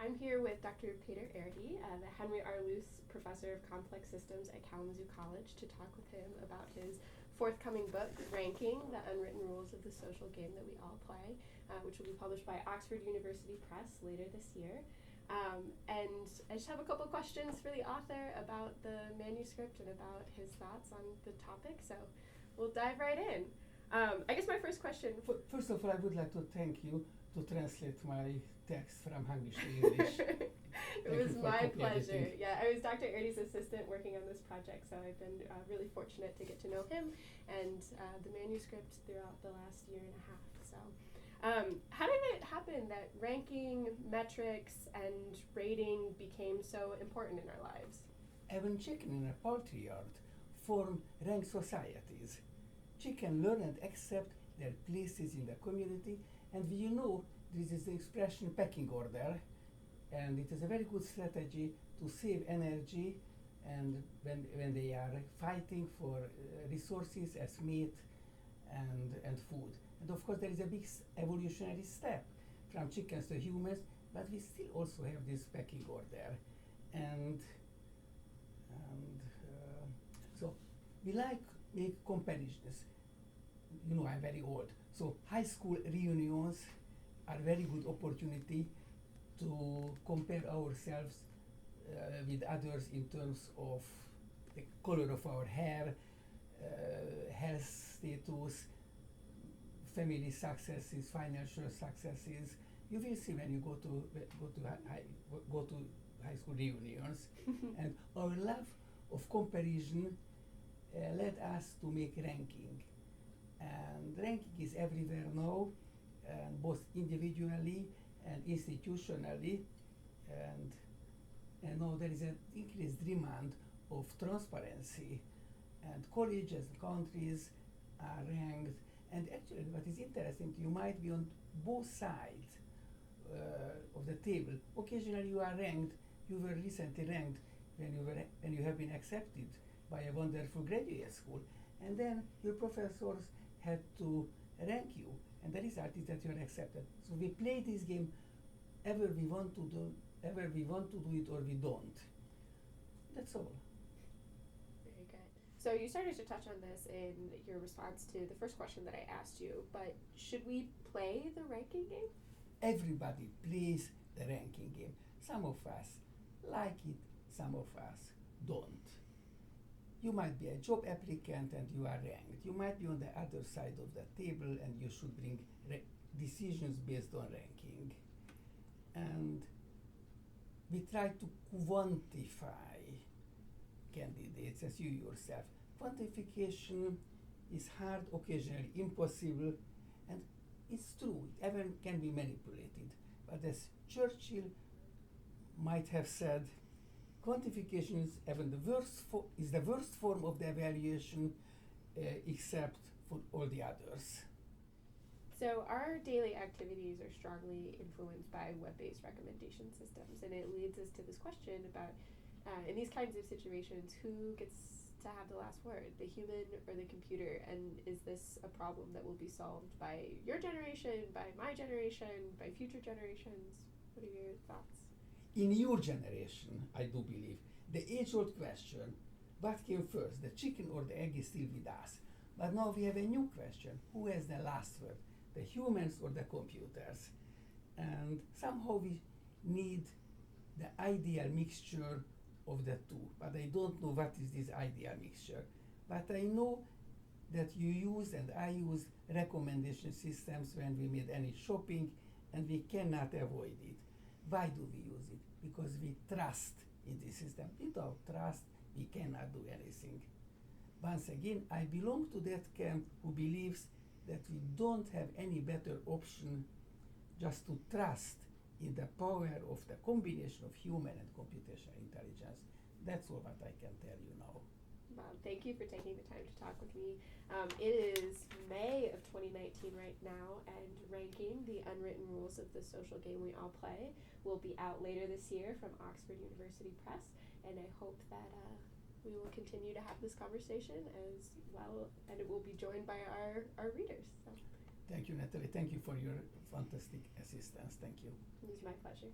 I'm here with Dr. Péter Érdi, the Henry R. Luce Professor of Complex Systems at Kalamazoo College, to talk with him about his forthcoming book, Ranking, The Unwritten Rules of the Social Game That We All Play, which will be published by Oxford University Press later this year. And I just have a couple questions for the author about the manuscript and about his thoughts on the topic, so we'll dive right in. I guess my first question... First of all, I would like to thank you to translate my text from Hungarian to English. It was my pleasure. Yeah, I was Dr. Érdi's assistant working on this project, so I've been really fortunate to get to know him and the manuscript throughout the last year and a half. So, how did it happen that ranking, metrics, and rating became so important in our lives? Even chicken in a poultry yard form ranked societies. Chicken learn and accept their places in the community, and we know this is the expression pecking order, and it is a very good strategy to save energy and when they are fighting for resources as meat and food. And of course there is a big evolutionary step from chickens to humans, but we still also have this pecking order. And so we make comparisons. You know, I'm very old. So high school reunions are very good opportunity to compare ourselves with others in terms of the color of our hair, health status, family successes, financial successes. You will see when you go to high school reunions. And our love of comparison led us to make ranking. And ranking is everywhere now, both individually and institutionally, and now there is an increased demand of transparency, and colleges and countries are ranked. And actually, what is interesting, you might be on both sides of the table. Occasionally, you are ranked. You were recently ranked when you have been accepted by a wonderful graduate school, and then your professors had to rank you, and the result is that you are accepted. So we play this game ever we want to do it or we don't. That's all. Very good. So you started to touch on this in your response to the first question that I asked you, but should we play the ranking game? Everybody plays the ranking game. Some of us like it, some of us don't. You might be a job applicant and you are ranked. You might be on the other side of the table and you should bring decisions based on ranking. And we try to quantify candidates, as you yourself. Quantification is hard, occasionally impossible, and it's true, it even can be manipulated. But as Churchill might have said, quantification is even the worst form of the evaluation, except for all the others. So our daily activities are strongly influenced by web-based recommendation systems, and it leads us to this question about, in these kinds of situations, who gets to have the last word, the human or the computer? And is this a problem that will be solved by your generation, by my generation, by future generations? What are your thoughts? In your generation, I do believe, the age-old question, what came first, the chicken or the egg, is still with us. But now we have a new question, who has the last word, the humans or the computers? And somehow we need the ideal mixture of the two, but I don't know what is this ideal mixture. But I know that you use and I use recommendation systems when we made any shopping, and we cannot avoid it. Why do we use it? Because we trust in the system. Without trust, we cannot do anything. Once again, I belong to that camp who believes that we don't have any better option just to trust in the power of the combination of human and computational intelligence. That's all what I can tell you now. Bob, thank you for taking the time to talk with me. It is May of 2019 right now, and Ranking, The Unwritten Rules of the Social Game We All Play will be out later this year from Oxford University Press, and I hope that we will continue to have this conversation as well, and it will be joined by our readers. So. Thank you, Natalie. Thank you for your fantastic assistance. Thank you. It was my pleasure.